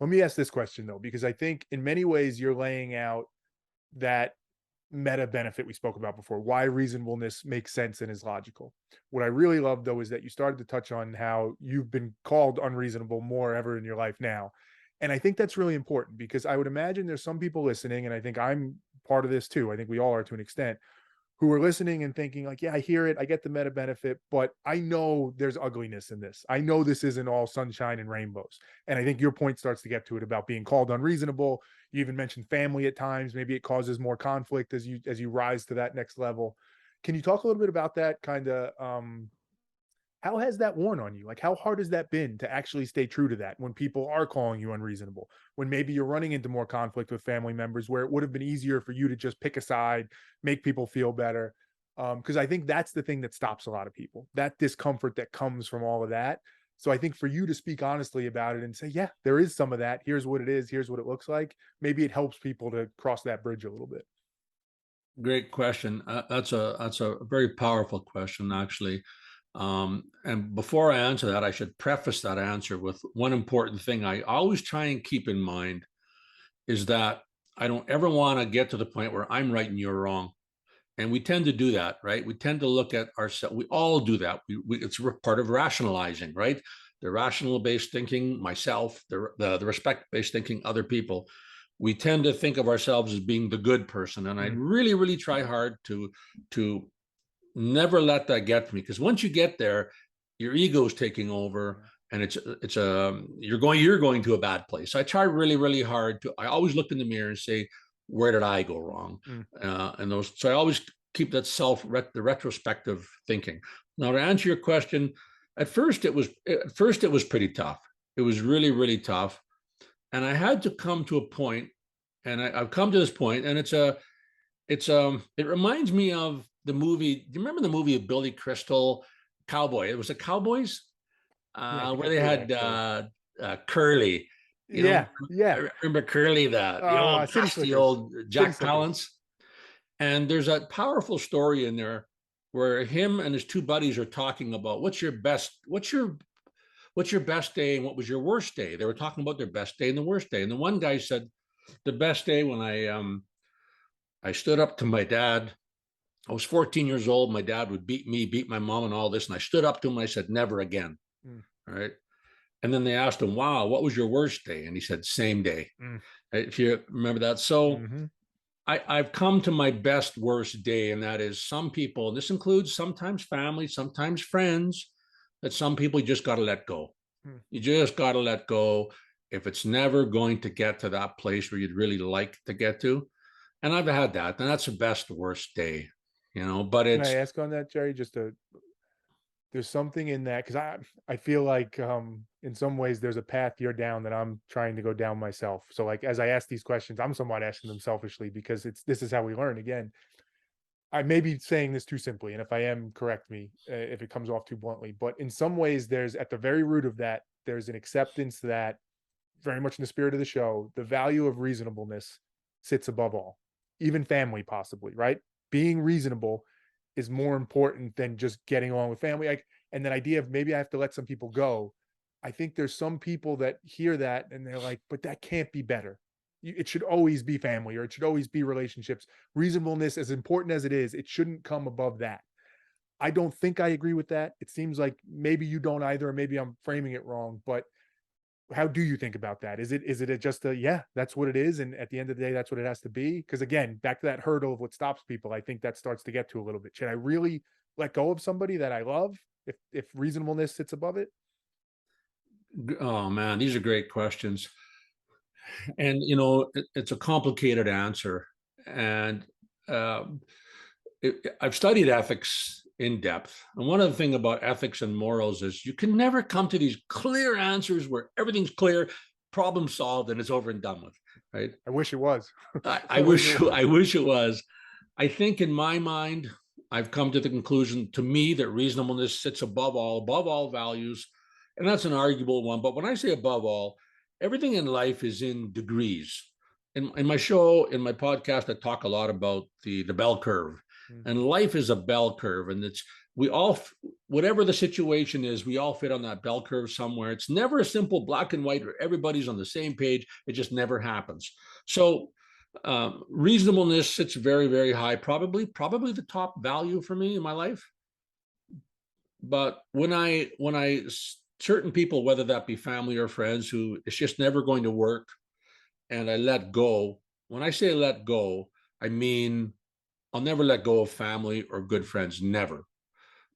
Let me ask this question though, because I think in many ways you're laying out that meta benefit we spoke about before, why reasonableness makes sense and is logical. What I really love though is that you started to touch on how you've been called unreasonable more ever in your life now. And I think that's really important because I would imagine there's some people listening, and I think I'm part of this too. I think we all are to an extent, who are listening and thinking like, yeah, I hear it, I get the meta benefit, but I know there's ugliness in this. I know this isn't all sunshine and rainbows. And I think your point starts to get to it about being called unreasonable. You even mentioned family at times. Maybe it causes more conflict as you rise to that next level. Can you talk a little bit about that kind of how has that worn on you? Like, how hard has that been to actually stay true to that when people are calling you unreasonable? When maybe you're running into more conflict with family members where it would have been easier for you to just pick a side, make people feel better. Because I think that's the thing that stops a lot of people, that discomfort that comes from all of that. So I think for you to speak honestly about it and say, yeah, there is some of that. Here's what it is. Here's what it looks like. Maybe it helps people to cross that bridge a little bit. Great question. That's a very powerful question, actually. And before I answer that, I should preface that answer with one important thing I always try and keep in mind is that I don't ever want to get to the point where I'm right and you're wrong. And we tend to do that, right? We tend to look at ourselves. We all do that. It's part of rationalizing, right? The rational based thinking, myself, the respect based thinking, other people. We tend to think of ourselves as being the good person, and I really, really try hard to never let that get to me, because once you get there, your ego is taking over, and you're going to a bad place. So I try really, really hard to. I always look in the mirror and say, where did I go wrong? And those. So I always keep that the retrospective thinking. Now, to answer your question, at first it was pretty tough. It was really, really tough, and I had to come to a point, and I've come to this point, and it reminds me of the movie. Do you remember the movie of Billy Crystal, Cowboy? It was the Cowboys, Yeah, where they had Curly. You know, yeah, yeah. I remember Curly, the old City dusty Slickers. old City Jack Slickers. Palance. And there's a powerful story in there where him and his two buddies are talking about what's your best day and what was your worst day. They were talking about their best day and the worst day. And the one guy said, the best day when I stood up to my dad. I was 14 years old. My dad would beat me, beat my mom, and all this. And I stood up to him and I said, never again. All right. And then they asked him, wow, what was your worst day? And he said, same day. If you remember that. So I've come to my best, worst day. And that is some people, and this includes sometimes family, sometimes friends, that some people you just got to let go. You just got to let go if it's never going to get to that place where you'd really like to get to. And I've had that. And that's the best, worst day, but Can I it's, ask on that, Jerry? There's something in that because I feel like in some ways there's a path you're down that I'm trying to go down myself. So like as I ask these questions, I'm somewhat asking them selfishly because this is how we learn. Again, I may be saying this too simply, and if I am, correct me if it comes off too bluntly. But in some ways, there's at the very root of that, there's an acceptance that very much in the spirit of the show, the value of reasonableness sits above all, even family, possibly, right? Being reasonable is more important than just getting along with family. Like, and that idea of maybe I have to let some people go. I think there's some people that hear that and they're like, but that can't be better. It should always be family or it should always be relationships. Reasonableness, as important as it is, it shouldn't come above that. I don't think I agree with that. It seems like maybe you don't either, or maybe I'm framing it wrong, but how do you think about that? Is it just a yeah, that's what it is, and at the end of the day, that's what it has to be? Because again, back to that hurdle of what stops people, I think that starts to get to a little bit. Should I really let go of somebody that I love if reasonableness sits above it? oh man, these are great questions. And, it's a complicated answer. And I've studied ethics in depth. And one of the things about ethics and morals is you can never come to these clear answers where everything's clear, problem solved, and it's over and done with, right? I wish it was. I wish it was. I think in my mind, I've come to the conclusion, to me, that reasonableness sits above all values. And that's an arguable one. But when I say above all, everything in life is in degrees. In my show, in my podcast, I talk a lot about the bell curve. And life is a bell curve, and we all, whatever the situation is, we all fit on that bell curve somewhere. It's never a simple black and white where everybody's on the same page. It just never happens. So reasonableness sits very, very high, probably the top value for me in my life. But when I certain people, whether that be family or friends, who it's just never going to work, and I let go. When I say let go, I mean I'll never let go of family or good friends, never.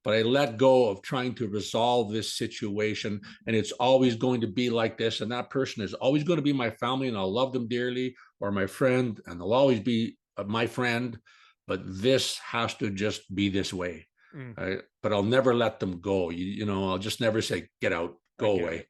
But I let go of trying to resolve this situation, and it's always going to be like this, and that person is always going to be my family, and I'll love them dearly, or my friend, and they'll always be my friend, but this has to just be this way. Mm, But I'll never let them go. I'll just never say, get out, I go get away. it.